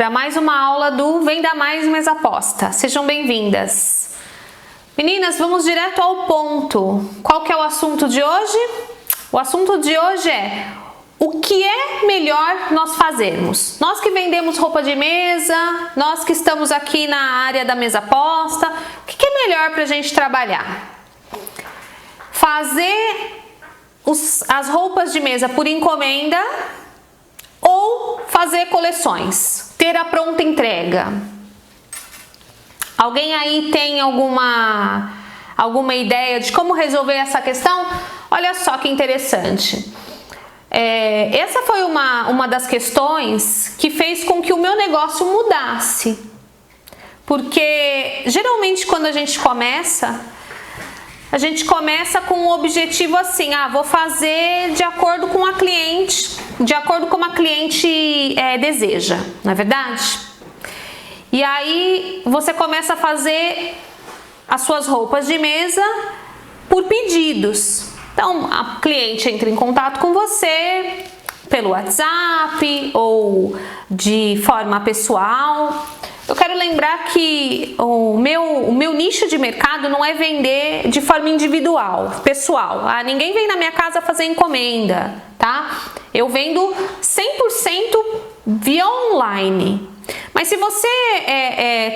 para mais uma aula do Venda Mais Mesa Aposta. Sejam bem-vindas. Meninas, vamos direto ao ponto. Qual que é o assunto de hoje? O assunto de hoje é o que é melhor nós fazermos. Nós que vendemos roupa de mesa, nós que estamos aqui na área da mesa aposta, o que é melhor para a gente trabalhar? Fazer as roupas de mesa por encomenda ou fazer coleções, ter a pronta entrega. Alguém aí tem alguma ideia de como resolver essa questão? Olha só que interessante. Essa foi uma das questões que fez com que o meu negócio mudasse. Porque geralmente quando a gente começa com um objetivo assim, vou fazer de acordo com a cliente, de acordo com como a cliente deseja, não é verdade? E aí você começa a fazer as suas roupas de mesa por pedidos. Então a cliente entra em contato com você pelo WhatsApp ou de forma pessoal. Eu quero lembrar que o meu nicho de mercado não é vender de forma individual, pessoal. Ninguém vem na minha casa fazer encomenda, tá? Eu vendo 100% via online. Mas se você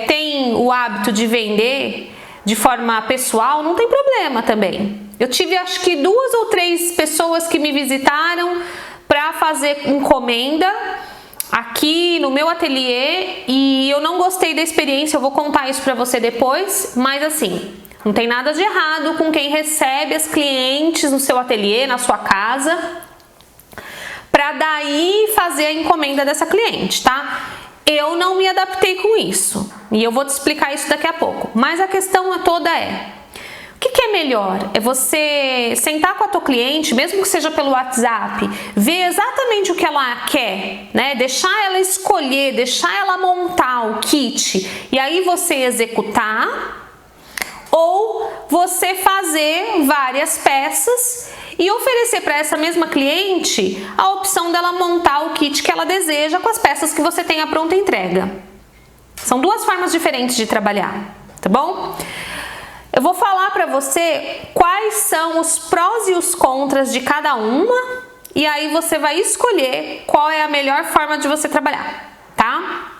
tem o hábito de vender de forma pessoal, não tem problema também. Eu tive acho que 2 ou 3 pessoas que me visitaram para fazer encomenda aqui no meu ateliê e eu não gostei da experiência, eu vou contar isso para você depois, mas assim, não tem nada de errado com quem recebe as clientes no seu ateliê, na sua casa, para daí fazer a encomenda dessa cliente, tá? Eu não me adaptei com isso e eu vou te explicar isso daqui a pouco, mas a questão toda o que é melhor? É você sentar com a tua cliente, mesmo que seja pelo WhatsApp, ver exatamente o que ela quer, né? Deixar ela escolher, deixar ela montar o kit e aí você executar, ou você fazer várias peças e oferecer para essa mesma cliente a opção dela montar o kit que ela deseja com as peças que você tem a pronta entrega. São 2 formas diferentes de trabalhar, tá bom? Eu vou falar para você quais são os prós e os contras de cada uma e aí você vai escolher qual é a melhor forma de você trabalhar, tá?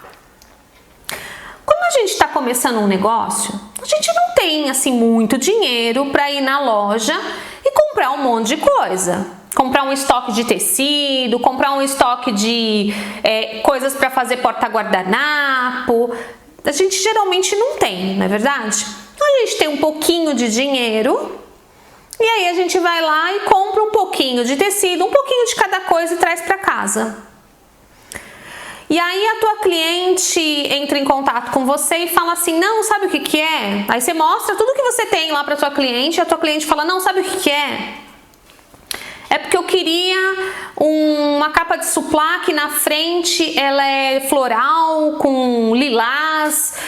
Quando a gente está começando um negócio, a gente não tem assim muito dinheiro para ir na loja e comprar um monte de coisa. Comprar um estoque de tecido, comprar um estoque de coisas para fazer porta-guardanapo. A gente geralmente não tem, não é verdade? A gente tem um pouquinho de dinheiro e aí a gente vai lá e compra um pouquinho de tecido, um pouquinho de cada coisa e traz para casa. E aí a tua cliente entra em contato com você e fala assim, não, sabe o que é? Aí você mostra tudo que você tem lá para tua cliente e a tua cliente fala, não, sabe o que é? É porque eu queria uma capa de suplá que na frente ela é floral, com lilás,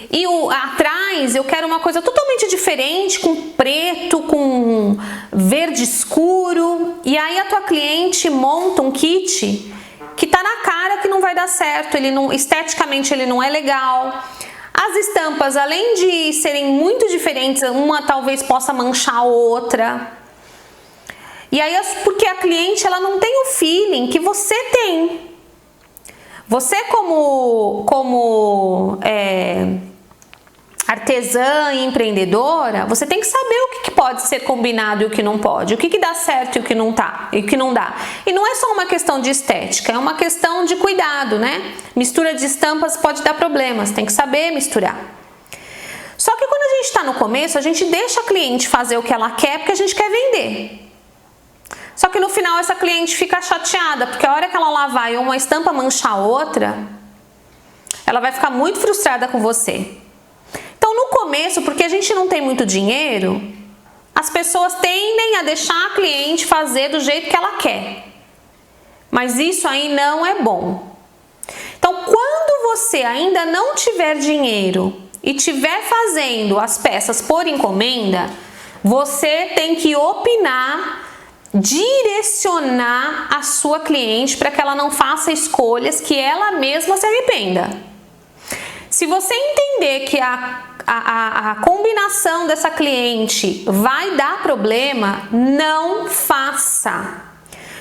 e atrás eu quero uma coisa totalmente diferente, com preto, com verde escuro. E aí a tua cliente monta um kit que tá na cara que não vai dar certo, esteticamente ele não é legal. As estampas, além de serem muito diferentes, uma talvez possa manchar a outra. E aí, porque a cliente ela não tem o feeling que você tem. Você como artesã e empreendedora, você tem que saber o que pode ser combinado e o que não pode, o que dá certo e o que não dá. E não é só uma questão de estética, é uma questão de cuidado, né? Mistura de estampas pode dar problemas, tem que saber misturar. Só que quando a gente está no começo, a gente deixa a cliente fazer o que ela quer porque a gente quer vender. Só que no final essa cliente fica chateada, porque a hora que ela lavar e uma estampa manchar a outra, ela vai ficar muito frustrada com você. Então no começo, porque a gente não tem muito dinheiro, as pessoas tendem a deixar a cliente fazer do jeito que ela quer. Mas isso aí não é bom. Então quando você ainda não tiver dinheiro e estiver fazendo as peças por encomenda, você tem que opinar direcionar a sua cliente para que ela não faça escolhas que ela mesma se arrependa. Se você entender que a combinação dessa cliente vai dar problema, não faça.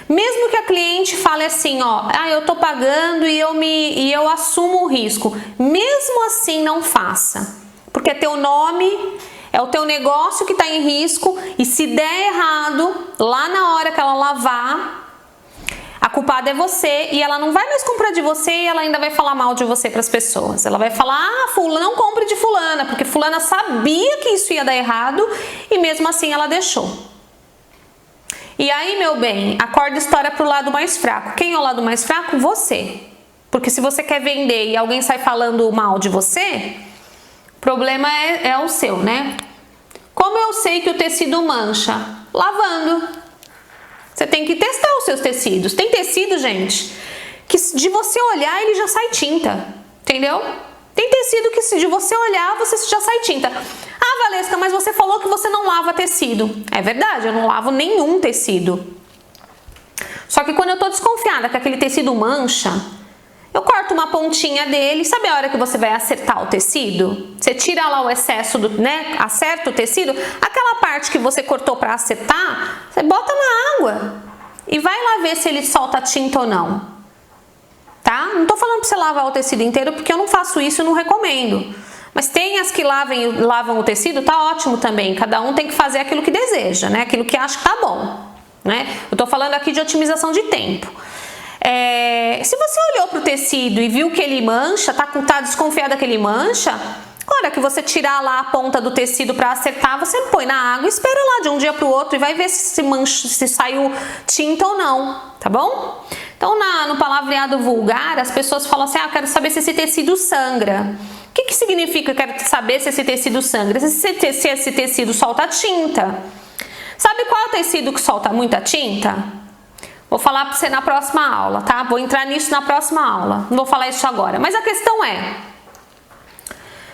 Mesmo que a cliente fale assim, ó, eu tô pagando e eu assumo o risco. Mesmo assim, não faça. Porque é teu nome, é o teu negócio que está em risco e se der errado, lá na hora que ela lavar, a culpada é você e ela não vai mais comprar de você e ela ainda vai falar mal de você para as pessoas. Ela vai falar, fulana, não compre de fulana, porque fulana sabia que isso ia dar errado e mesmo assim ela deixou. E aí, meu bem, acorda a história pro lado mais fraco. Quem é o lado mais fraco? Você. Porque se você quer vender e alguém sai falando mal de você, o problema é o seu, né? Como eu sei que o tecido mancha? Lavando. Você tem que testar os seus tecidos. Tem tecido, gente, que de você olhar ele já sai tinta, entendeu? Tem tecido que se de você olhar você já sai tinta. Ah, Valesca, mas você falou que você não lava tecido. É verdade, eu não lavo nenhum tecido. Só que quando eu tô desconfiada que aquele tecido mancha, eu corto uma pontinha dele. Sabe a hora que você vai acertar o tecido? Você tira lá o excesso, né? Acerta o tecido. Aquela parte que você cortou para acertar, você bota na água e vai lá ver se ele solta tinta ou não. Tá? Não tô falando para você lavar o tecido inteiro, porque eu não faço isso e não recomendo. Mas tem as que lavam o tecido, tá ótimo também. Cada um tem que fazer aquilo que deseja, né? Aquilo que acha que tá bom, né? Eu tô falando aqui de otimização de tempo. Se você olhou pro tecido e viu que ele mancha, tá desconfiada que ele mancha, a hora que você tirar lá a ponta do tecido para acertar, você põe na água e espera lá de um dia pro outro e vai ver se saiu tinta ou não, tá bom? Então, no palavreado vulgar, as pessoas falam assim, eu quero saber se esse tecido sangra. O que significa quero saber se esse tecido sangra? Se esse tecido solta tinta. Sabe qual é o tecido que solta muita tinta? Vou falar para você na próxima aula, tá? Vou entrar nisso na próxima aula. Não vou falar isso agora. Mas a questão é,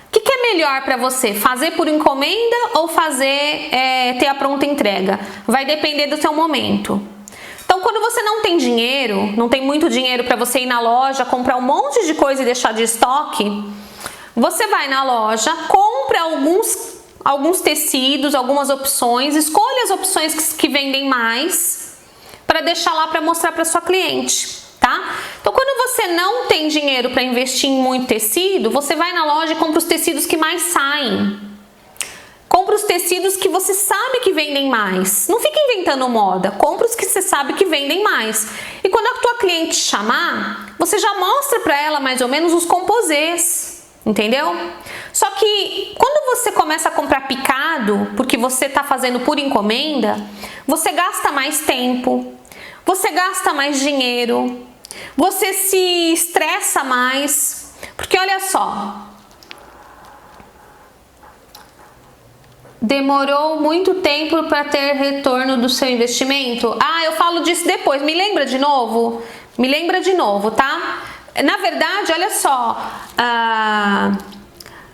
o que é melhor para você? Fazer por encomenda ou ter a pronta entrega? Vai depender do seu momento. Então, quando você não tem dinheiro, não tem muito dinheiro para você ir na loja, comprar um monte de coisa e deixar de estoque, você vai na loja, compra alguns tecidos, algumas opções, escolhe as opções que vendem mais para deixar lá para mostrar para sua cliente, tá? Então, quando você não tem dinheiro para investir em muito tecido, você vai na loja e compra os tecidos que mais saem. Compra os tecidos que você sabe que vendem mais. Não fica inventando moda. Compra os que você sabe que vendem mais. E quando a tua cliente chamar, você já mostra para ela mais ou menos os composês. Entendeu? Só que quando você começa a comprar picado, porque você está fazendo por encomenda, você gasta mais tempo, você gasta mais dinheiro, você se estressa mais. Porque olha só, demorou muito tempo para ter retorno do seu investimento? Eu falo disso depois. Me lembra de novo? Me lembra de novo, tá? Na verdade, olha só,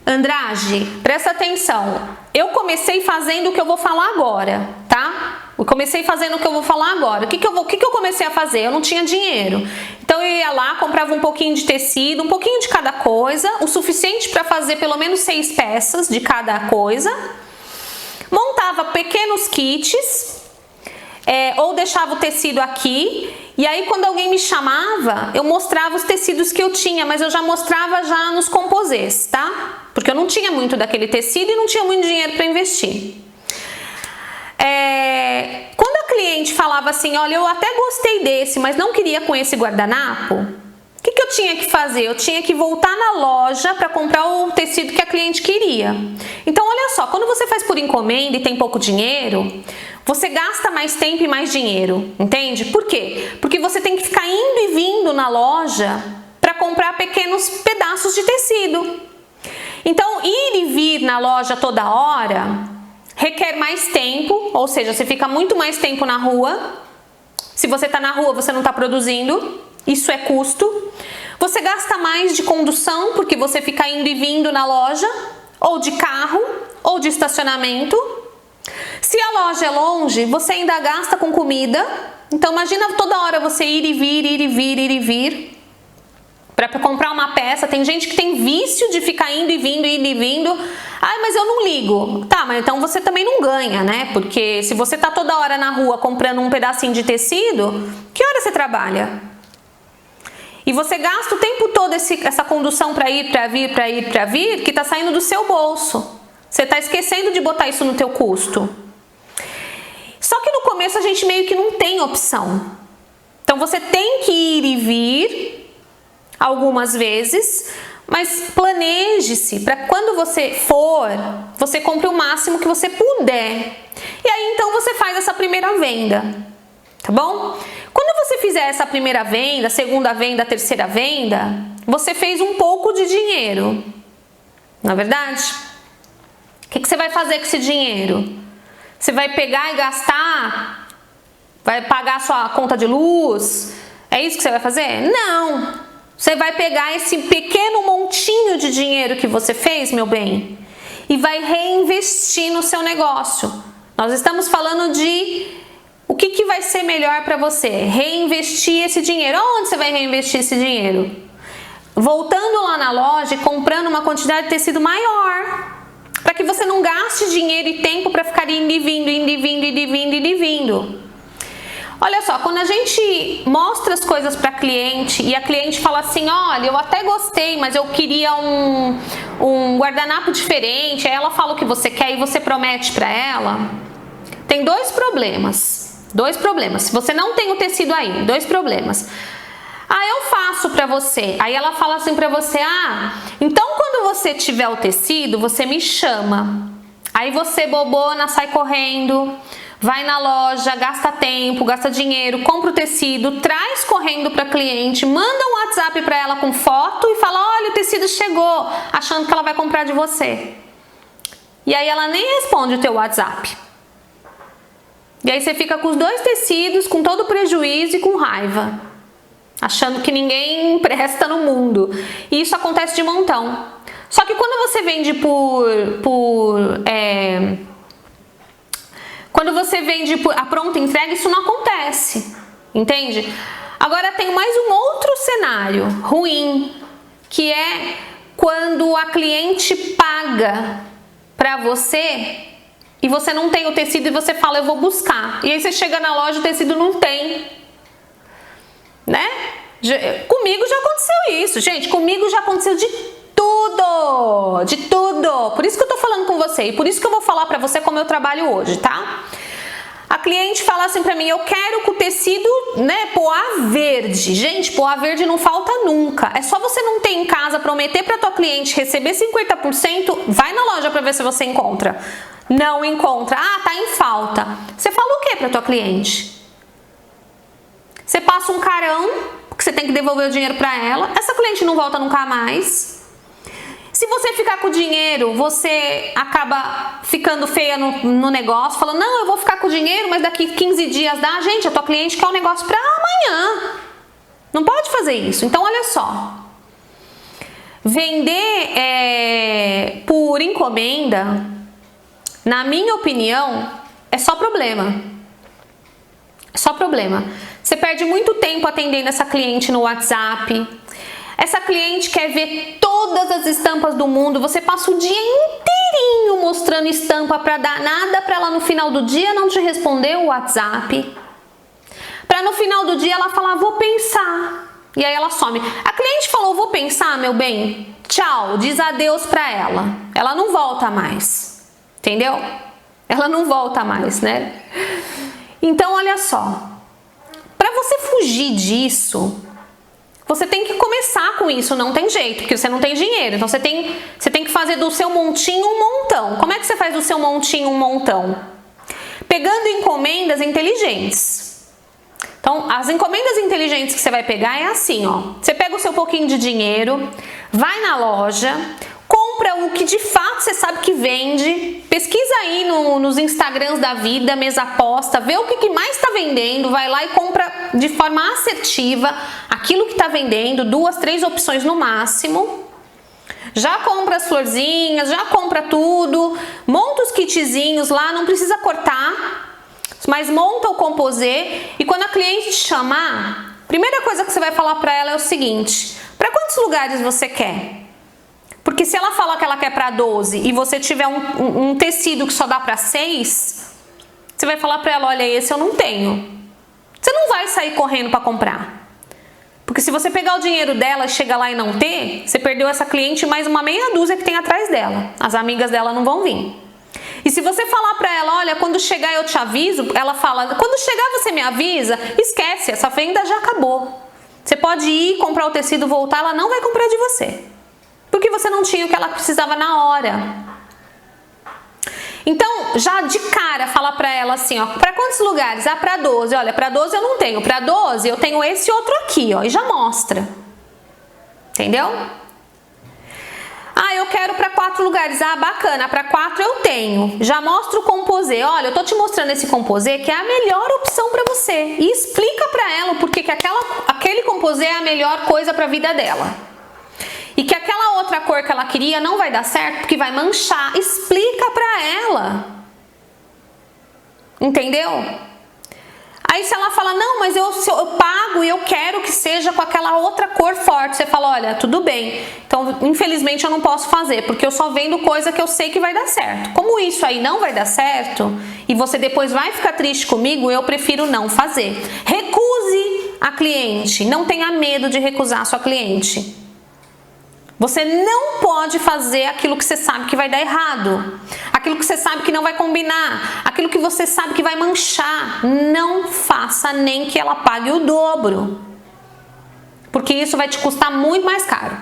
Andrade, presta atenção. Eu comecei fazendo o que eu vou falar agora, tá? Eu comecei fazendo o que eu vou falar agora. O que eu comecei a fazer? Eu não tinha dinheiro. Então eu ia lá, comprava um pouquinho de tecido, um pouquinho de cada coisa, o suficiente para fazer pelo menos 6 peças de cada coisa. Montava pequenos kits, ou deixava o tecido aqui, e aí quando alguém me chamava, eu mostrava os tecidos que eu tinha, mas eu já mostrava já nos composês, tá? Porque eu não tinha muito daquele tecido e não tinha muito dinheiro para investir. Quando a cliente falava assim, olha, eu até gostei desse, mas não queria com esse guardanapo, o que eu tinha que fazer? Eu tinha que voltar na loja para comprar o tecido que a cliente queria. Então, olha só, quando você faz por encomenda e tem pouco dinheiro, você gasta mais tempo e mais dinheiro, entende? Por quê? Porque você tem que ficar indo e vindo na loja para comprar pequenos pedaços de tecido. Então, ir e vir na loja toda hora requer mais tempo, ou seja, você fica muito mais tempo na rua. Se você está na rua, você não está produzindo. Isso é custo. Você gasta mais de condução, porque você fica indo e vindo na loja, ou de carro, ou de estacionamento. Se a loja é longe, você ainda gasta com comida. Então imagina toda hora você ir e vir, ir e vir, ir e vir para comprar uma peça. Tem gente que tem vício de ficar indo e vindo, indo e vindo. Ai, mas eu não ligo. Tá, mas então você também não ganha, né? Porque se você tá toda hora na rua comprando um pedacinho de tecido, que hora você trabalha? E você gasta o tempo todo essa condução para ir, para vir, para ir, para vir, que tá saindo do seu bolso. Você tá esquecendo de botar isso no teu custo. Só que no começo a gente meio que não tem opção. Então você tem que ir e vir algumas vezes, mas planeje-se para quando você for, você compre o máximo que você puder. E aí então você faz essa primeira venda, tá bom? Quando você fizer essa primeira venda, segunda venda, terceira venda, você fez um pouco de dinheiro, não é verdade? O que você vai fazer com esse dinheiro? Você vai pegar e gastar? Vai pagar a sua conta de luz? É isso que você vai fazer? Não! Você vai pegar esse pequeno montinho de dinheiro que você fez, meu bem, e vai reinvestir no seu negócio. Nós estamos falando de o que vai ser melhor para você. Reinvestir esse dinheiro. Onde você vai reinvestir esse dinheiro? Voltando lá na loja e comprando uma quantidade de tecido maior, para que você não gaste dinheiro e tempo para ficar indo e vindo, indo e vindo, indo e vindo, indo e vindo. Olha só, quando a gente mostra as coisas para cliente e a cliente fala assim, olha, eu até gostei, mas eu queria um guardanapo diferente, aí ela fala o que você quer e você promete para ela, tem dois problemas. Se você não tem o tecido aí, dois problemas. Ah, eu faço pra você. Aí ela fala assim pra você, então quando você tiver o tecido, você me chama. Aí você, bobona, sai correndo, vai na loja, gasta tempo, gasta dinheiro, compra o tecido, traz correndo pra cliente, manda um WhatsApp pra ela com foto e fala, olha, o tecido chegou, achando que ela vai comprar de você. E aí ela nem responde o teu WhatsApp. E aí você fica com os dois tecidos, com todo o prejuízo e com raiva, achando que ninguém presta no mundo. E isso acontece de montão. Só que quando você vende quando você vende a pronta entrega, isso não acontece, entende? Agora tem mais um outro cenário ruim, que é quando a cliente paga para você e você não tem o tecido e você fala, eu vou buscar. E aí você chega na loja, o tecido não tem, né? Comigo já aconteceu isso, gente. Comigo já aconteceu de tudo, de tudo. Por isso que eu tô falando com você e por isso que eu vou falar pra você como eu trabalho hoje, tá? A cliente fala assim pra mim, eu quero com o tecido, né, poá verde. Gente, poá verde não falta nunca. É só você não ter em casa, prometer pra tua cliente receber 50%, vai na loja pra ver se você encontra. Não encontra. Ah, tá em falta. Você fala o que pra tua cliente? Você passa um carão, porque você tem que devolver o dinheiro para ela. Essa cliente não volta nunca mais. Se você ficar com o dinheiro, você acaba ficando feia no negócio, falando, não, eu vou ficar com o dinheiro, mas daqui 15 dias dá. Gente, a tua cliente quer um negócio para amanhã. Não pode fazer isso. Então, olha só. Vender por encomenda, na minha opinião, é só problema. É só problema. Você perde muito tempo atendendo essa cliente no WhatsApp. Essa cliente quer ver todas as estampas do mundo. Você passa o dia inteirinho mostrando estampa para dar nada para ela no final do dia não te responder o WhatsApp. Para no final do dia ela falar, vou pensar. E aí ela some. A cliente falou, vou pensar, meu bem. Tchau, diz adeus para ela. Ela não volta mais. Entendeu? Ela não volta mais, né? Então, olha só. Para você fugir disso, você tem que começar com isso, não tem jeito, porque você não tem dinheiro. Então você tem que fazer do seu montinho um montão. Como é que você faz do seu montinho um montão? Pegando encomendas inteligentes. Então, as encomendas inteligentes que você vai pegar é assim, ó. Você pega o seu pouquinho de dinheiro, vai na loja, compra o que de fato você sabe que vende, pesquisa aí nos Instagrams da vida, mesa aposta, vê o que mais está vendendo, vai lá e compra de forma assertiva aquilo que está vendendo, 2, 3 opções no máximo. Já compra as florzinhas, já compra tudo, monta os kitzinhos lá, não precisa cortar, mas monta o composê e quando a cliente te chamar, a primeira coisa que você vai falar para ela é o seguinte: para quantos lugares você quer? Porque se ela falar que ela quer para 12 e você tiver um tecido que só dá para 6, você vai falar para ela: olha, esse eu não tenho. Você não vai sair correndo para comprar. Porque se você pegar o dinheiro dela e chegar lá e não ter, você perdeu essa cliente e mais uma meia dúzia que tem atrás dela. As amigas dela não vão vir. E se você falar pra ela: olha, quando chegar eu te aviso, ela fala: quando chegar você me avisa, esquece, essa venda já acabou. Você pode ir, comprar o tecido, voltar, ela não vai comprar de você. Porque você não tinha o que ela precisava na hora. Então, já de cara, fala pra ela assim, ó, pra quantos lugares? Ah, pra 12. Olha, pra 12 eu não tenho. Pra 12 eu tenho esse outro aqui, ó, e já mostra. Entendeu? Ah, eu quero pra 4 lugares. Ah, bacana, pra 4 eu tenho. Já mostra o composê. Olha, eu tô te mostrando esse composê que é a melhor opção pra você. E explica pra ela por que aquele composê é a melhor coisa pra vida dela. E que aquela outra cor que ela queria não vai dar certo porque vai manchar. Explica pra ela. Entendeu? Aí se ela fala: não, mas eu pago e eu quero que seja com aquela outra cor forte. Você fala: olha, tudo bem. Então, infelizmente eu não posso fazer, porque eu só vendo coisa que eu sei que vai dar certo. Como isso aí não vai dar certo, e você depois vai ficar triste comigo, eu prefiro não fazer. Recuse a cliente. Não tenha medo de recusar a sua cliente. Você não pode fazer aquilo que você sabe que vai dar errado, aquilo que você sabe que não vai combinar, aquilo que você sabe que vai manchar. Não faça nem que ela pague o dobro, porque isso vai te custar muito mais caro.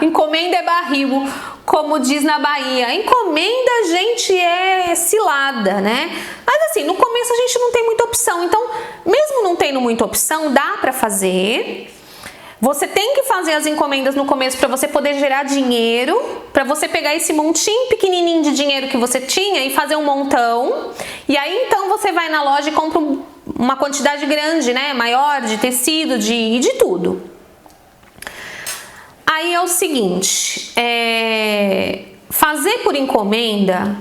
Encomenda é barril, como diz na Bahia. Encomenda, gente, é cilada, né? Mas assim, no começo a gente não tem muita opção. Então, mesmo não tendo muita opção, dá pra fazer. Você tem que fazer as encomendas no começo para você poder gerar dinheiro, para você pegar esse montinho pequenininho de dinheiro que você tinha e fazer um montão. E aí então você vai na loja e compra uma quantidade grande, né, maior de tecido, de tudo. Aí é o seguinte, fazer por encomenda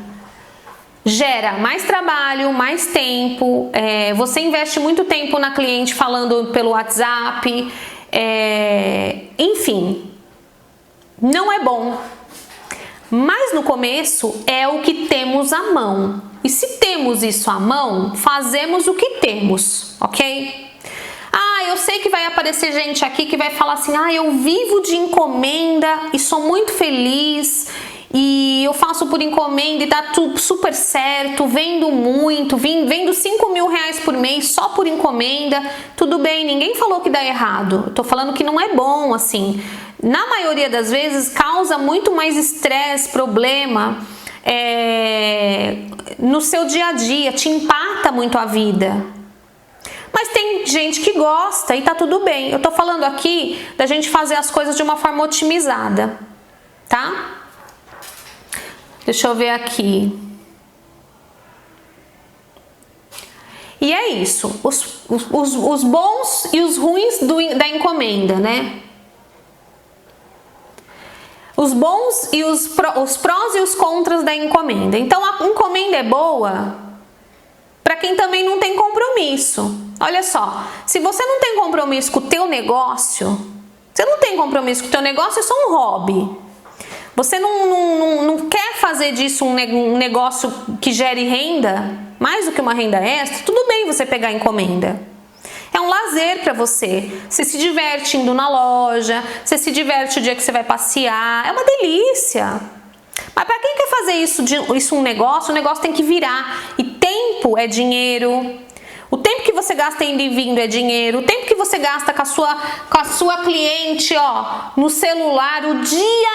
gera mais trabalho, mais tempo, você investe muito tempo na cliente falando pelo WhatsApp, enfim, não é bom. Mas no começo é o que temos à mão. E se temos isso à mão, fazemos o que temos, ok? Ah, eu sei que vai aparecer gente aqui que vai falar assim: ah, eu vivo de encomenda e sou muito feliz e eu faço por encomenda e dá tudo super certo, vendo muito, vendo 5 mil reais por mês só por encomenda. Tudo bem, ninguém falou que dá errado, eu tô falando que não é bom assim. Na maioria das vezes causa muito mais estresse, problema no seu dia a dia, te empata muito a vida. Mas tem gente que gosta e tá tudo bem. Eu tô falando aqui da gente fazer as coisas de uma forma otimizada, tá? Deixa eu ver aqui. E é isso, os bons e os ruins da encomenda, né? Os bons e os prós e os contras da encomenda. Então a encomenda é boa para quem também não tem compromisso. Olha só, se você não tem compromisso com o teu negócio, você não tem compromisso com o teu negócio, é só um hobby. Você não quer fazer disso um negócio que gere renda, mais do que uma renda extra, tudo bem você pegar encomenda. É um lazer para você. Você se diverte indo na loja, você se diverte o dia que você vai passear, é uma delícia. Mas para quem quer fazer isso um negócio, o negócio tem que virar. E tempo é dinheiro. O tempo que você gasta indo e vindo é dinheiro. O tempo que você gasta com a sua cliente, ó, no celular o dia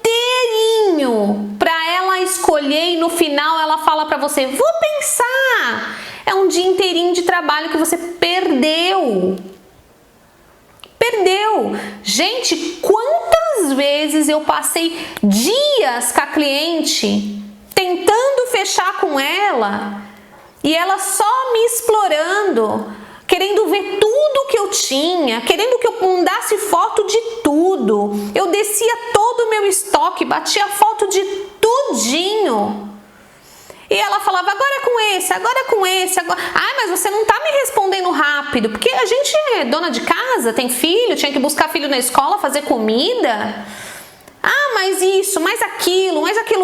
inteirinho para ela escolher e no final ela fala para você: vou pensar. É um dia inteirinho de trabalho que você perdeu. Perdeu. Gente, quantas vezes eu passei dias com a cliente tentando fechar com ela e ela só me explorando, querendo ver tudo que eu tinha, querendo que eu mandasse foto de tudo. Eu descia todo o meu estoque, batia foto de tudinho. E ela falava, agora é com esse, agora é com esse. Agora... Ai, mas você não tá me respondendo rápido. Porque a gente é dona de casa, tem filho, tinha que buscar filho na escola, fazer comida. Ah, mas isso, mais aquilo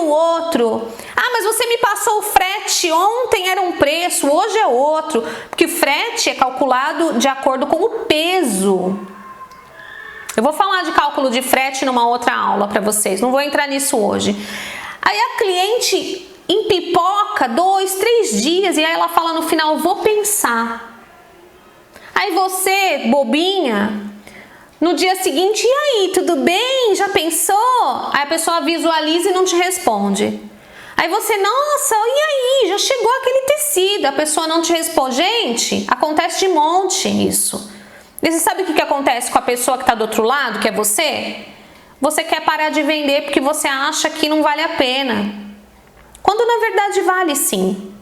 outro. Ah, mas você me passou o frete, ontem era um preço, hoje é outro. Porque o frete é calculado de acordo com o peso. Eu vou falar de cálculo de frete numa outra aula para vocês, não vou entrar nisso hoje. Aí a cliente empipoca 2, 3 dias e aí ela fala no final, vou pensar. Aí você, bobinha, no dia seguinte, e aí, tudo bem? Já pensou? Aí a pessoa visualiza e não te responde. Aí você, nossa, e aí? Já chegou aquele tecido, a pessoa não te responde. Gente, acontece de monte isso. E você sabe o que acontece com a pessoa que está do outro lado, que é você? Você quer parar de vender porque você acha que não vale a pena. Quando na verdade vale sim.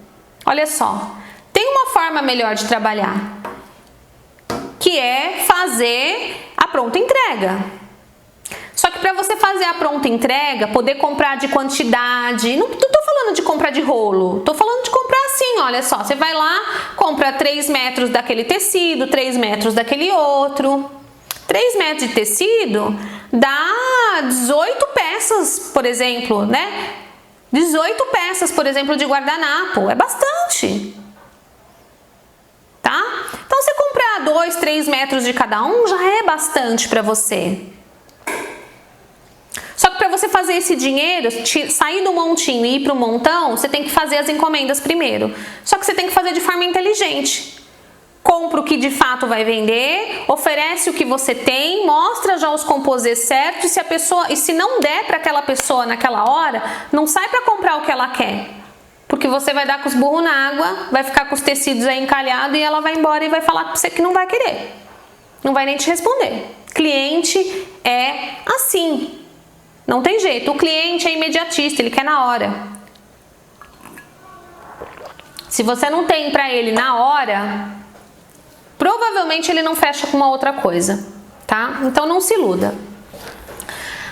Olha só, tem uma forma melhor de trabalhar, que é fazer a pronta entrega. Só que para você fazer a pronta entrega, poder comprar de quantidade, não tô falando de comprar de rolo, tô falando de comprar assim, olha só, você vai lá, compra 3 metros daquele tecido, 3 metros daquele outro. 3 metros de tecido dá 18 peças, por exemplo, né? 18 peças, por exemplo, de guardanapo, é bastante. Tá? Então, você comprar 2, 3 metros de cada um já é bastante para você. Só que para você fazer esse dinheiro, sair do montinho e ir para o montão, você tem que fazer as encomendas primeiro. Só que você tem que fazer de forma inteligente. Compra o que de fato vai vender, oferece o que você tem, mostra já os composês certos e se não der para aquela pessoa naquela hora, não sai para comprar o que ela quer. Porque você vai dar com os burros na água, vai ficar com os tecidos aí encalhados e ela vai embora e vai falar com você que não vai querer. Não vai nem te responder. Cliente é assim. Não tem jeito. O cliente é imediatista, ele quer na hora. Se você não tem para ele na hora, provavelmente ele não fecha com uma outra coisa, tá? Então não se iluda.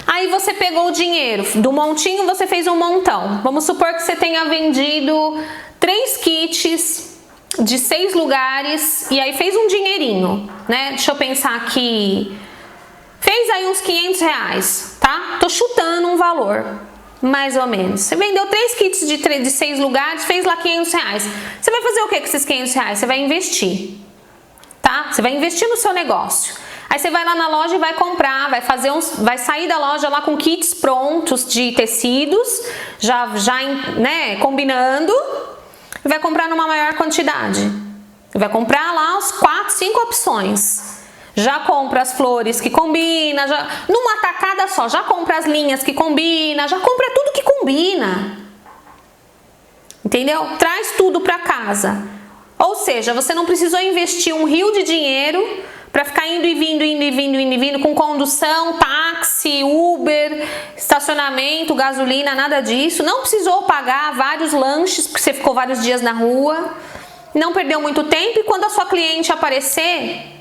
Aí você pegou o dinheiro, do montinho você fez um montão. Vamos supor que você tenha vendido 3 kits de 6 lugares e aí fez um dinheirinho, né? Deixa eu pensar aqui. Fez aí uns 500 reais, tá? Tô chutando um valor, mais ou menos. Você vendeu 3 kits de 6 lugares, fez lá 500 reais. Você vai fazer o que com esses 500 reais? Você vai investir, tá? Você vai investir no seu negócio. Aí você vai lá na loja e vai comprar, vai sair da loja lá com kits prontos de tecidos, né, combinando, e vai comprar numa maior quantidade. Vai comprar lá os 4, 5 opções. Já compra as flores que combina, numa tacada só, já compra as linhas que combina, já compra tudo que combina. Entendeu? Traz tudo para casa. Ou seja, você não precisou investir um rio de dinheiro para ficar indo e vindo com condução, táxi, Uber, estacionamento, gasolina, nada disso. Não precisou pagar vários lanches porque você ficou vários dias na rua. Não perdeu muito tempo e quando a sua cliente aparecer,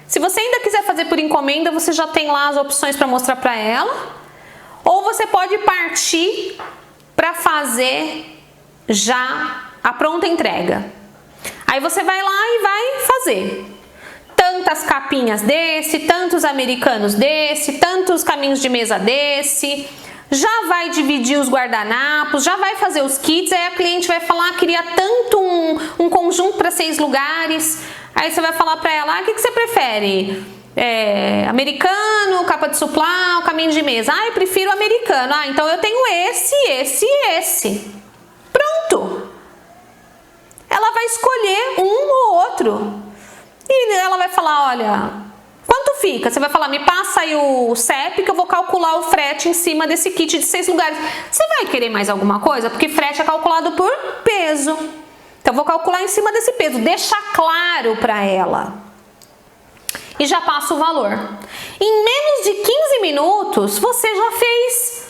se você ainda quiser fazer por encomenda, você já tem lá as opções para mostrar para ela. Ou você pode partir para fazer já a pronta entrega. Aí você vai lá e vai fazer tantas capinhas desse, tantos americanos desse, tantos caminhos de mesa desse, já vai dividir os guardanapos, já vai fazer os kits, aí a cliente vai falar, queria tanto um conjunto para 6 lugares, aí você vai falar para ela, o que você prefere? Americano, capa de suplá, o caminho de mesa. Eu prefiro americano. Então eu tenho esse e esse. Pronto! Ela vai escolher um ou outro. E ela vai falar, olha, quanto fica? Você vai falar, me passa aí o CEP que eu vou calcular o frete em cima desse kit de 6 lugares. Você vai querer mais alguma coisa? Porque frete é calculado por peso. Então eu vou calcular em cima desse peso. Deixa claro para ela. E já passa o valor. Em menos de 15 minutos, você já fez.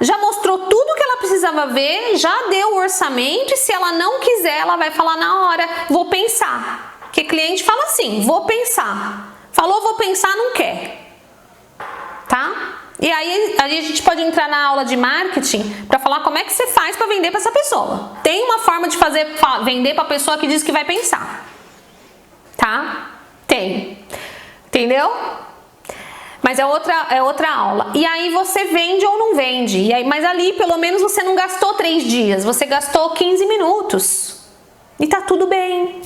Já mostrou tudo que ela precisava ver, já deu o orçamento e se ela não quiser, ela vai falar na hora, vou pensar. Porque cliente fala assim, vou pensar. Falou vou pensar, não quer. Tá? E aí a gente pode entrar na aula de marketing para falar como é que você faz para vender para essa pessoa. Tem uma forma de vender para a pessoa que diz que vai pensar. Tá? Tem. Entendeu? Mas é outra aula. E aí você vende ou não vende. E aí, mas ali pelo menos você não gastou 3 dias. Você gastou 15 minutos. E tá tudo bem.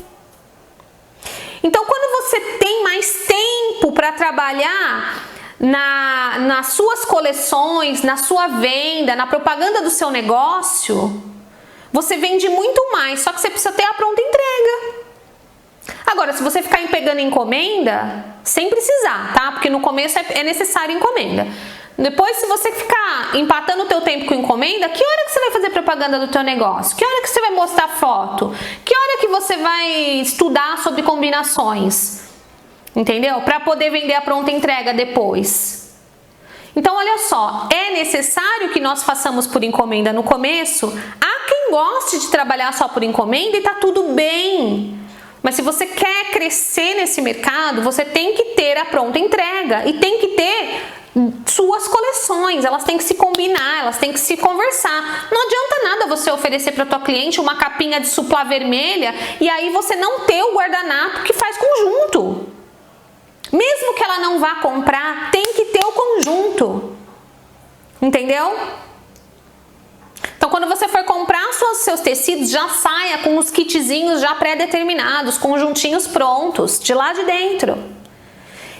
Então quando você tem mais tempo para trabalhar nas suas coleções, na sua venda, na propaganda do seu negócio, você vende muito mais, só que você precisa ter a pronta entrega. Agora, se você ficar pegando encomenda, sem precisar, tá? Porque no começo é necessário encomenda. Depois, se você ficar empatando o teu tempo com encomenda, que hora que você vai fazer propaganda do teu negócio? Que hora que você vai mostrar foto? Que hora que você vai estudar sobre combinações? Entendeu? Para poder vender a pronta entrega depois. Então, olha só, é necessário que nós façamos por encomenda no começo. Há quem goste de trabalhar só por encomenda e tá tudo bem. Mas se você quer crescer nesse mercado, você tem que ter a pronta entrega e tem que ter suas coleções, elas têm que se combinar, elas têm que se conversar. Não adianta nada você oferecer para tua cliente uma capinha de suplá vermelha e aí você não ter o guardanapo que faz conjunto. Mesmo que ela não vá comprar, tem que ter o conjunto. Entendeu? Então, quando você for comprar seus tecidos, já saia com os kitzinhos já pré-determinados, conjuntinhos prontos, de lá de dentro.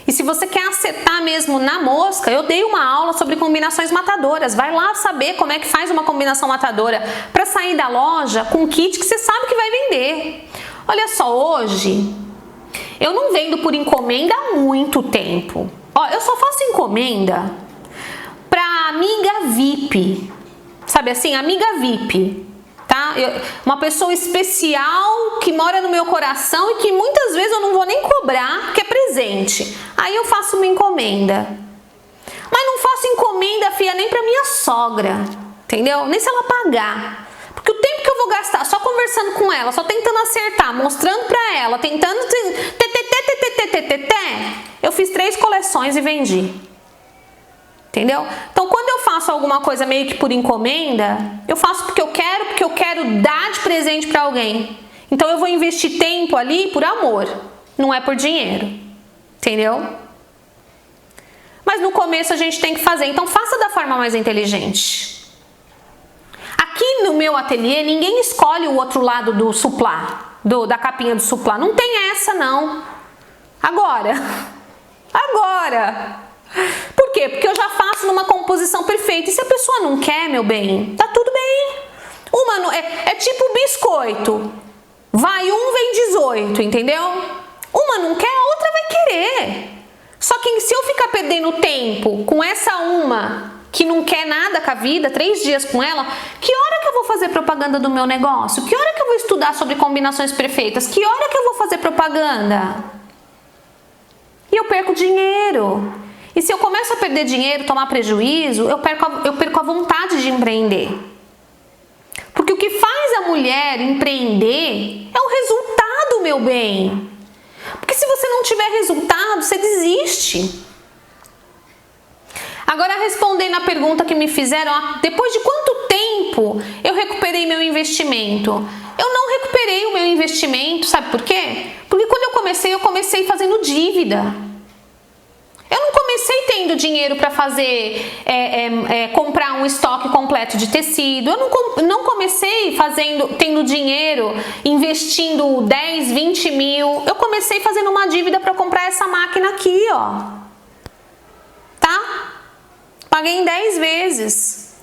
E se você quer acertar mesmo na mosca, eu dei uma aula sobre combinações matadoras. Vai lá saber como é que faz uma combinação matadora para sair da loja com um kit que você sabe que vai vender. Olha só, hoje eu não vendo por encomenda há muito tempo. Ó, eu só faço encomenda para amiga VIP. Sabe assim, amiga VIP, tá? Uma pessoa especial que mora no meu coração e que muitas vezes eu não vou nem cobrar, que é presente. Aí eu faço uma encomenda. Mas não faço encomenda, filha, nem pra minha sogra, entendeu? Nem se ela pagar. Porque o tempo que eu vou gastar só conversando com ela, só tentando acertar, mostrando pra ela, tentando... Eu fiz 3 coleções e vendi. Entendeu? Então, quando eu faço alguma coisa meio que por encomenda, eu faço porque eu quero dar de presente para alguém. Então, eu vou investir tempo ali por amor, não é por dinheiro. Entendeu? Mas no começo a gente tem que fazer, então faça da forma mais inteligente. Aqui no meu ateliê, ninguém escolhe o outro lado do suplá, da capinha do suplá. Não tem essa, não. Agora. Por quê? Porque eu já faço numa composição perfeita. E se a pessoa não quer, meu bem, tá tudo bem. É tipo biscoito. Vai um, vem 18, entendeu? Uma não quer, a outra vai querer. Só que se eu ficar perdendo tempo com essa uma que não quer nada com a vida, 3 dias com ela, que hora que eu vou fazer propaganda do meu negócio? Que hora que eu vou estudar sobre combinações perfeitas? Que hora que eu vou fazer propaganda? E eu perco dinheiro. E se eu começo a perder dinheiro, tomar prejuízo, eu perco a vontade de empreender. Porque o que faz a mulher empreender é o resultado, meu bem. Porque se você não tiver resultado, você desiste. Agora, respondendo a pergunta que me fizeram, depois de quanto tempo eu recuperei meu investimento? Eu não recuperei o meu investimento, sabe por quê? Porque quando eu comecei fazendo dívida. Eu não comecei tendo dinheiro para comprar um estoque completo de tecido. Eu não comecei tendo dinheiro, investindo 10, 20 mil. Eu comecei fazendo uma dívida para comprar essa máquina aqui, ó. Tá? Paguei em 10 vezes.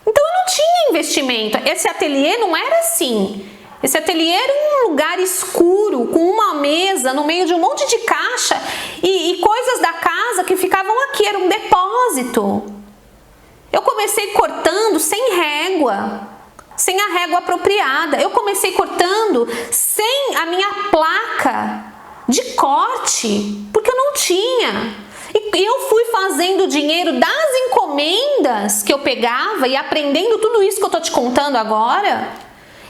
Então eu não tinha investimento. Esse ateliê não era assim. Esse ateliê era um lugar escuro, com uma mesa no meio de um monte de caixa e coisas da casa que ficavam aqui, era um depósito. Eu comecei cortando sem régua, sem a régua apropriada. Eu comecei cortando sem a minha placa de corte, porque eu não tinha. E eu fui fazendo dinheiro das encomendas que eu pegava e aprendendo tudo isso que eu tô te contando agora.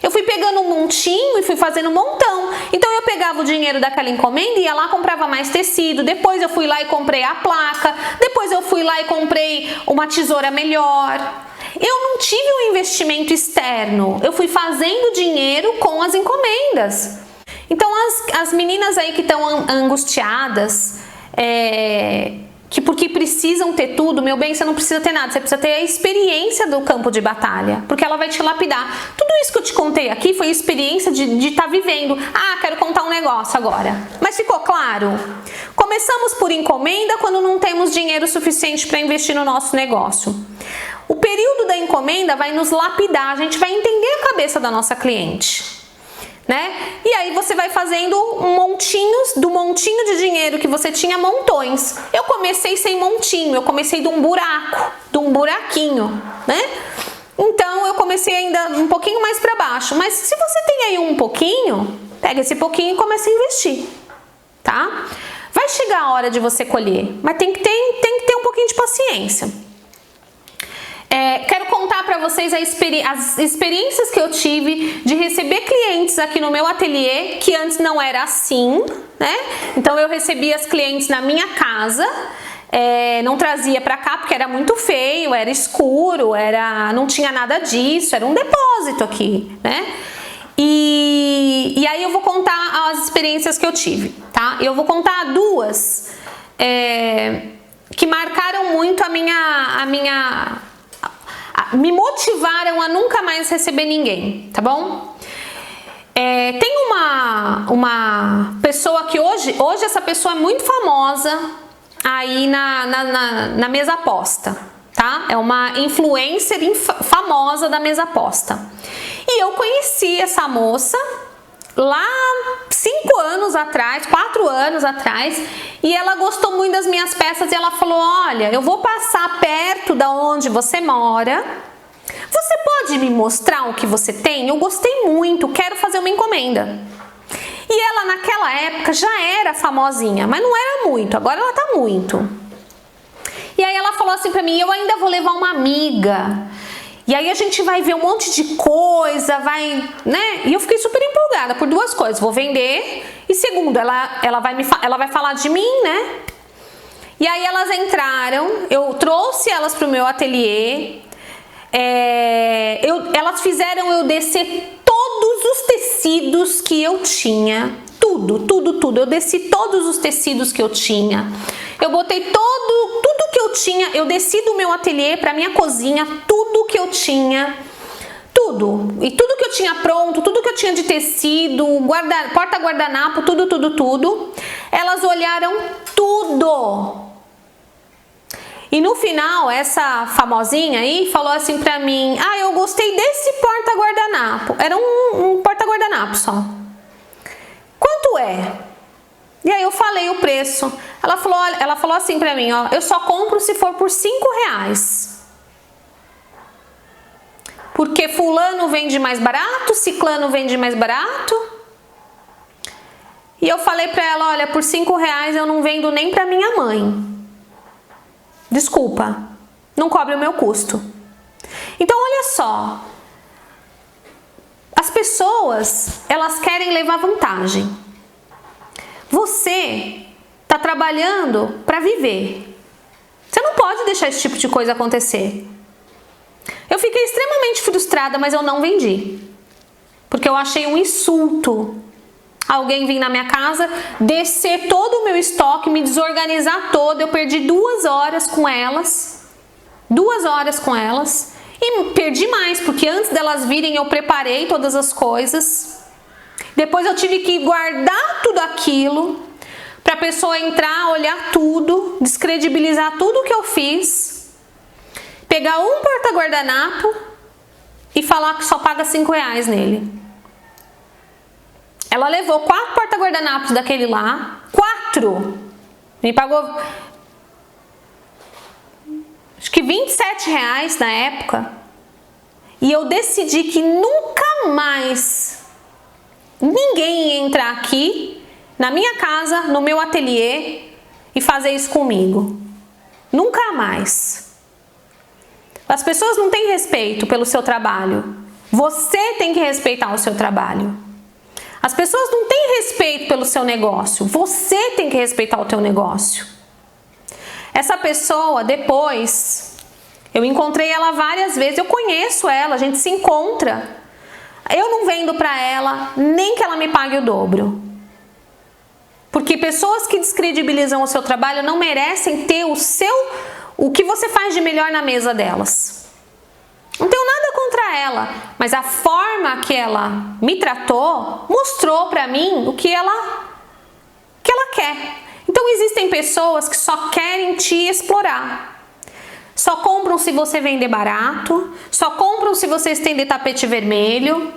Eu fui pegando um montinho e fui fazendo um montão. Então eu pegava o dinheiro daquela encomenda e ia lá, comprava mais tecido. Depois eu fui lá e comprei a placa. Depois eu fui lá e comprei uma tesoura melhor. Eu não tive um investimento externo. Eu fui fazendo dinheiro com as encomendas. Então as meninas aí que estão angustiadas, que porque precisam ter tudo, meu bem, você não precisa ter nada, você precisa ter a experiência do campo de batalha, porque ela vai te lapidar. Tudo isso que eu te contei aqui foi experiência de estar vivendo. Ah, quero contar um negócio agora. Mas ficou claro? Começamos por encomenda quando não temos dinheiro suficiente para investir no nosso negócio. O período da encomenda vai nos lapidar, a gente vai entender a cabeça da nossa cliente. Né? E aí você vai fazendo montinhos, do montinho de dinheiro que você tinha, montões. Eu comecei sem montinho, eu comecei de um buraco, de um buraquinho, né? Então eu comecei ainda um pouquinho mais para baixo, mas se você tem aí um pouquinho, pega esse pouquinho e começa a investir, tá? Vai chegar a hora de você colher, mas tem que ter um pouquinho de paciência. Quero contar para vocês as experiências que eu tive de receber clientes aqui no meu ateliê, que antes não era assim, né? Então eu recebia as clientes na minha casa, não trazia para cá porque era muito feio, era escuro, não tinha nada disso, era um depósito aqui, né? E aí eu vou contar as experiências que eu tive, tá? Eu vou contar duas que marcaram muito me motivaram a nunca mais receber ninguém, tá bom? Tem uma pessoa que hoje essa pessoa é muito famosa aí na mesa aposta, tá? É uma influencer famosa da mesa aposta. E eu conheci essa moça lá 5 anos atrás, 4 anos atrás, e ela gostou muito das minhas peças e ela falou: olha, eu vou passar perto da onde você mora, você pode me mostrar o que você tem? Eu gostei muito, quero fazer uma encomenda. E ela naquela época já era famosinha, mas não era muito, agora ela tá muito. E aí ela falou assim pra mim: eu ainda vou levar uma amiga. E aí a gente vai ver um monte de coisa, né? E eu fiquei super empolgada por duas coisas: vou vender, e segundo, ela vai falar de mim, né? E aí elas entraram, eu trouxe elas pro meu ateliê, elas fizeram eu descer todos os tecidos que eu tinha, tudo. Eu desci todos os tecidos que eu tinha. Eu botei tudo que eu tinha, eu desci do meu ateliê para minha cozinha, tudo que eu tinha, tudo. E tudo que eu tinha pronto, tudo que eu tinha de tecido, porta-guardanapo, tudo. Elas olharam tudo. E no final, essa famosinha aí falou assim pra mim: ah, eu gostei desse porta-guardanapo. Era um porta-guardanapo só. Quanto é? E aí eu falei o preço. Ela falou assim pra mim: ó, eu só compro se for por R$5. Porque fulano vende mais barato, ciclano vende mais barato. E eu falei pra ela: olha, por R$5 eu não vendo nem pra minha mãe. Desculpa, não cobre o meu custo. Então olha só, as pessoas, elas querem levar vantagem. Você está trabalhando para viver. Você não pode deixar esse tipo de coisa acontecer. Eu fiquei extremamente frustrada, mas eu não vendi. Porque eu achei um insulto alguém vir na minha casa, descer todo o meu estoque, me desorganizar todo. Eu perdi 2 horas com elas. 2 horas com elas. E perdi mais, porque antes delas virem eu preparei todas as coisas. Depois eu tive que guardar tudo aquilo para a pessoa entrar, olhar tudo, descredibilizar tudo que eu fiz, pegar um porta-guardanapo e falar que só paga R$5 nele. Ela levou 4 porta-guardanapos daquele lá, 4, me pagou acho que R$27 na época, e eu decidi que nunca mais ninguém ia entrar aqui na minha casa, no meu ateliê e fazer isso comigo. Nunca mais. As pessoas não têm respeito pelo seu trabalho. Você tem que respeitar o seu trabalho. As pessoas não têm respeito pelo seu negócio. Você tem que respeitar o teu negócio. Essa pessoa, depois, eu encontrei ela várias vezes, eu conheço ela, a gente se encontra. Eu não vendo para ela, nem que ela me pague o dobro. Porque pessoas que descredibilizam o seu trabalho não merecem ter o que você faz de melhor na mesa delas. Não tenho nada contra ela, mas a forma que ela me tratou mostrou para mim o que ela quer. Então existem pessoas que só querem te explorar. Só compram se você vender barato, só compram se você estender tapete vermelho,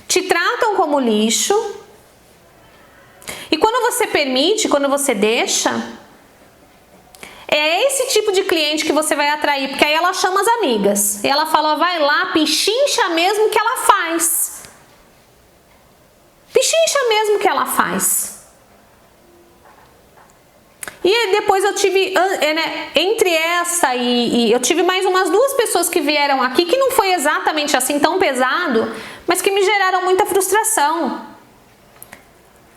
te tratam como lixo. E quando você permite, quando você deixa, é esse tipo de cliente que você vai atrair, porque aí ela chama as amigas. E ela fala, vai lá, pichincha mesmo que ela faz. Pichincha mesmo que ela faz. E depois eu tive, entre essa e eu tive mais umas 2 pessoas que vieram aqui, que não foi exatamente assim tão pesado, mas que me geraram muita frustração,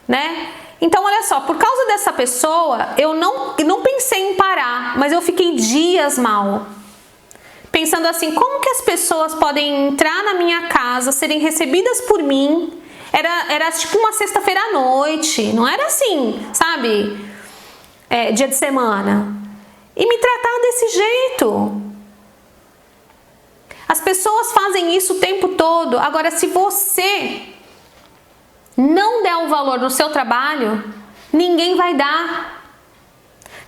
né? Então olha só, por causa dessa pessoa, eu não pensei em parar, mas eu fiquei dias mal. Pensando assim, como que as pessoas podem entrar na minha casa, serem recebidas por mim? Era tipo uma sexta-feira à noite, não era assim, sabe? Dia de semana. E me tratar desse jeito. As pessoas fazem isso o tempo todo. Agora, se você não der o valor no seu trabalho, ninguém vai dar.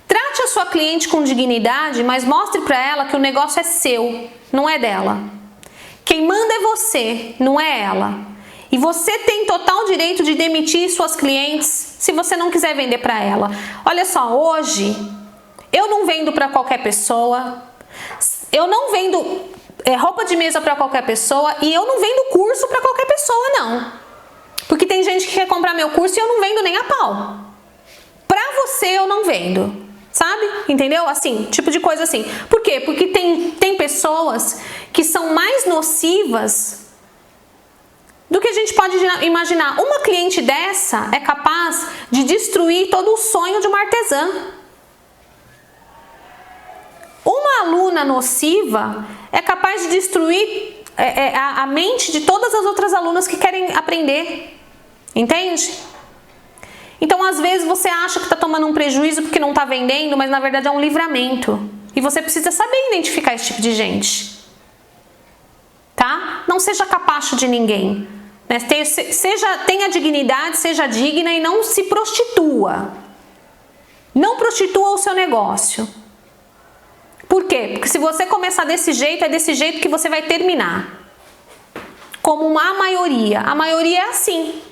Trate a sua cliente com dignidade, mas mostre para ela que o negócio é seu, não é dela. Quem manda é você, não é ela. E você tem total direito de demitir suas clientes se você não quiser vender para ela. Olha só, hoje eu não vendo para qualquer pessoa, eu não vendo roupa de mesa para qualquer pessoa e eu não vendo curso para qualquer pessoa, não. Porque tem gente que quer comprar meu curso e eu não vendo nem a pau. Pra você eu não vendo, sabe? Entendeu? Assim, tipo de coisa assim. Por quê? Porque tem pessoas que são mais nocivas do que a gente pode imaginar. Uma cliente dessa é capaz de destruir todo o sonho de uma artesã. Uma aluna nociva é capaz de destruir a mente de todas as outras alunas que querem aprender. Entende? Então, às vezes, você acha que está tomando um prejuízo porque não está vendendo, mas na verdade é um livramento. E você precisa saber identificar esse tipo de gente. Tá? Não seja capacho de ninguém. Né? Tenha dignidade, seja digna e não se prostitua. Não prostitua o seu negócio. Por quê? Porque se você começar desse jeito, é desse jeito que você vai terminar. Como a maioria. A maioria é assim.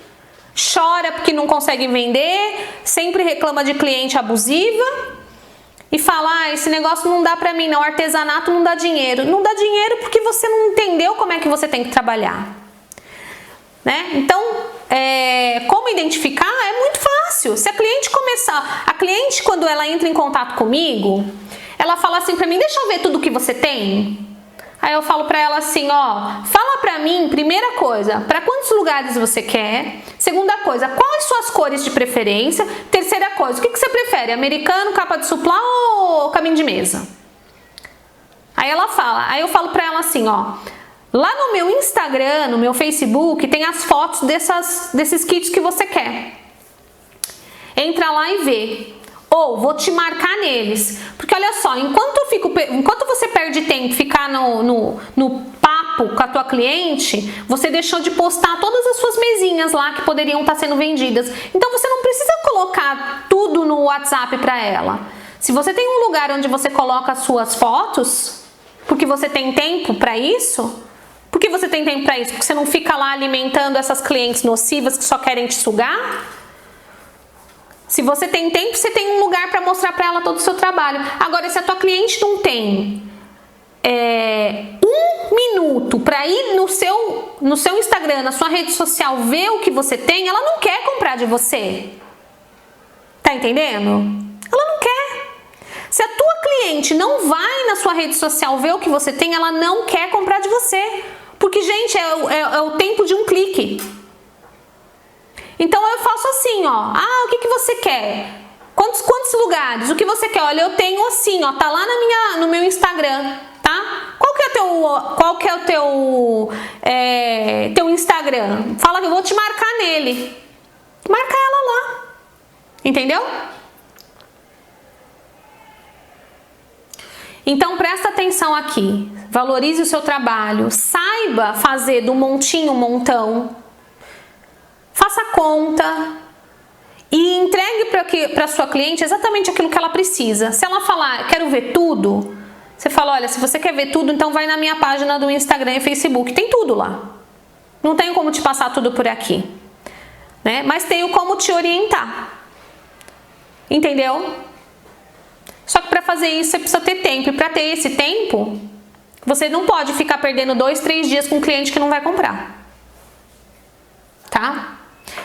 Chora porque não consegue vender, sempre reclama de cliente abusiva e fala, esse negócio não dá pra mim não, artesanato não dá dinheiro. Não dá dinheiro porque você não entendeu como é que você tem que trabalhar. Né? Então, como identificar? É muito fácil. Se a cliente começar... A cliente, quando ela entra em contato comigo, ela fala assim pra mim, deixa eu ver tudo que você tem. Aí eu falo pra ela assim, fala pra mim, primeira coisa, pra quantos lugares você quer? Segunda coisa, quais suas cores de preferência? Terceira coisa, o que você prefere? Americano, capa de suplá ou caminho de mesa? Aí ela fala, aí eu falo pra ela assim, lá no meu Instagram, no meu Facebook, tem as fotos desses kits que você quer. Entra lá e vê. Ou vou te marcar neles. Porque olha só, enquanto você perde tempo ficar no papo com a tua cliente, você deixou de postar todas as suas mesinhas lá que poderiam estar sendo vendidas. Então você não precisa colocar tudo no WhatsApp para ela. Se você tem um lugar onde você coloca as suas fotos, porque você tem tempo para isso, por que você tem tempo para isso? Porque você não fica lá alimentando essas clientes nocivas que só querem te sugar? Se você tem tempo, você tem um lugar para mostrar para ela todo o seu trabalho. Agora, se a tua cliente não tem 1 minuto para ir no seu Instagram, na sua rede social, ver o que você tem, ela não quer comprar de você. Tá entendendo? Ela não quer. Se a tua cliente não vai na sua rede social ver o que você tem, ela não quer comprar de você. Porque, gente, é o tempo de um clique. Então eu faço assim, ó. Ah, o que você quer? Quantos lugares? O que você quer? Olha, eu tenho assim, ó. Tá lá no meu Instagram, tá? Qual que é o teu Instagram? Fala que eu vou te marcar nele. Marca ela lá. Entendeu? Então presta atenção aqui. Valorize o seu trabalho. Saiba fazer do montinho um montão. Faça conta e entregue para sua cliente exatamente aquilo que ela precisa. Se ela falar, quero ver tudo, você fala, olha, se você quer ver tudo, então vai na minha página do Instagram e Facebook, tem tudo lá. Não tenho como te passar tudo por aqui, né? Mas tenho como te orientar. Entendeu? Só que para fazer isso você precisa ter tempo, e para ter esse tempo, você não pode ficar perdendo 2, 3 dias com um cliente que não vai comprar. Tá?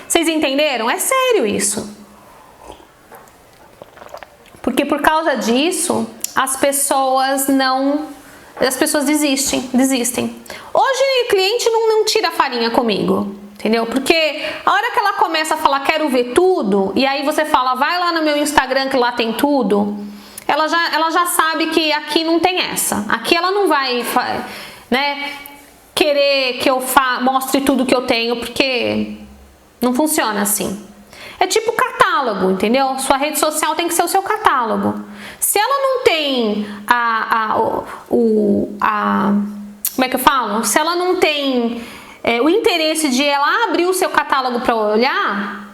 Vocês entenderam? É sério isso. Porque por causa disso, as pessoas desistem. Hoje o cliente não tira farinha comigo, entendeu? Porque a hora que ela começa a falar, quero ver tudo, e aí você fala, vai lá no meu Instagram que lá tem tudo, ela já sabe que aqui não tem essa. Aqui ela não vai, né, querer que eu mostre tudo que eu tenho, porque não funciona assim. É tipo catálogo, entendeu? Sua rede social tem que ser o seu catálogo. Se ela não tem como é que eu falo? Se ela não tem o interesse de ela abrir o seu catálogo para olhar,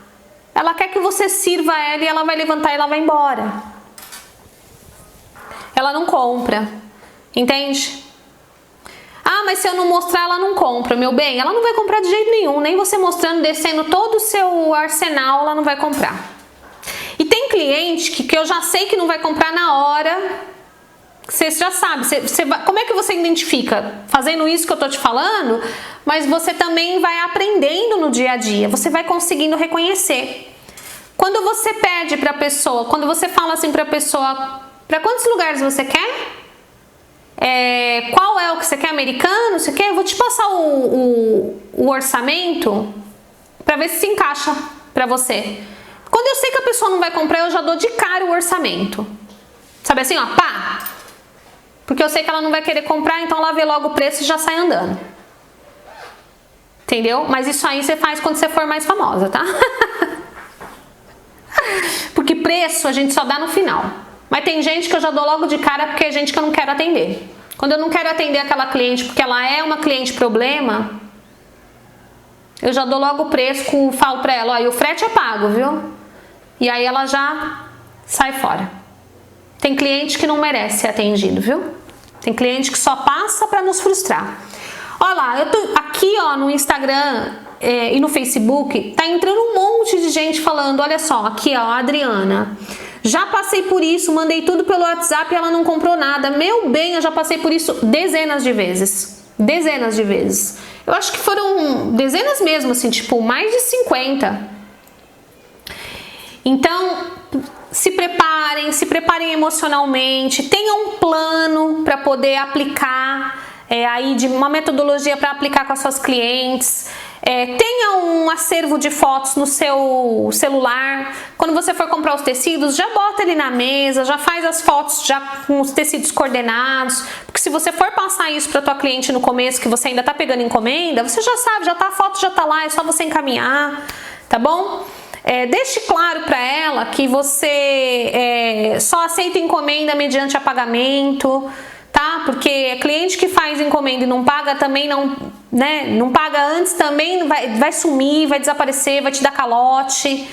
ela quer que você sirva ela e ela vai levantar e ela vai embora. Ela não compra, entende? Ah, mas se eu não mostrar, ela não compra, meu bem. Ela não vai comprar de jeito nenhum. Nem você mostrando, descendo todo o seu arsenal, ela não vai comprar. E tem cliente que eu já sei que não vai comprar na hora. Você já sabe. Como é que você identifica? Fazendo isso que eu tô te falando, mas você também vai aprendendo no dia a dia. Você vai conseguindo reconhecer. Quando você pede pra pessoa, quando você fala assim pra pessoa, pra quantos lugares você quer? Qual é o que você quer, americano? Você quer? Eu vou te passar o orçamento para ver se encaixa para você. Quando eu sei que a pessoa não vai comprar, eu já dou de cara o orçamento. Sabe assim, ó, pá! Porque eu sei que ela não vai querer comprar, então ela vê logo o preço e já sai andando. Entendeu? Mas isso aí você faz quando você for mais famosa, tá? Porque preço a gente só dá no final. Mas tem gente que eu já dou logo de cara porque é gente que eu não quero atender. Quando eu não quero atender aquela cliente porque ela é uma cliente problema, eu já dou logo o preço, falo pra ela, ó, e o frete é pago, viu? E aí ela já sai fora. Tem cliente que não merece ser atendido, viu? Tem cliente que só passa pra nos frustrar. Olha lá, eu tô aqui, ó, no Instagram e no Facebook, tá entrando um monte de gente falando, olha só, aqui, ó, a Adriana. Já passei por isso, mandei tudo pelo WhatsApp e ela não comprou nada. Meu bem, eu já passei por isso dezenas de vezes. Dezenas de vezes. Eu acho que foram dezenas mesmo, assim, tipo, mais de 50. Então, se preparem emocionalmente, tenham um plano para poder aplicar, aí de uma metodologia para aplicar com as suas clientes. Tenha um acervo de fotos no seu celular. Quando você for comprar os tecidos, já bota ele na mesa, já faz as fotos já com os tecidos coordenados, porque se você for passar isso para tua cliente no começo, que você ainda tá pegando encomenda, você já sabe, a foto já tá lá, é só você encaminhar, tá bom? Deixe claro para ela que você só aceita encomenda mediante pagamento, tá? Porque cliente que faz encomenda e não paga também não paga antes também vai sumir, vai desaparecer, vai te dar calote.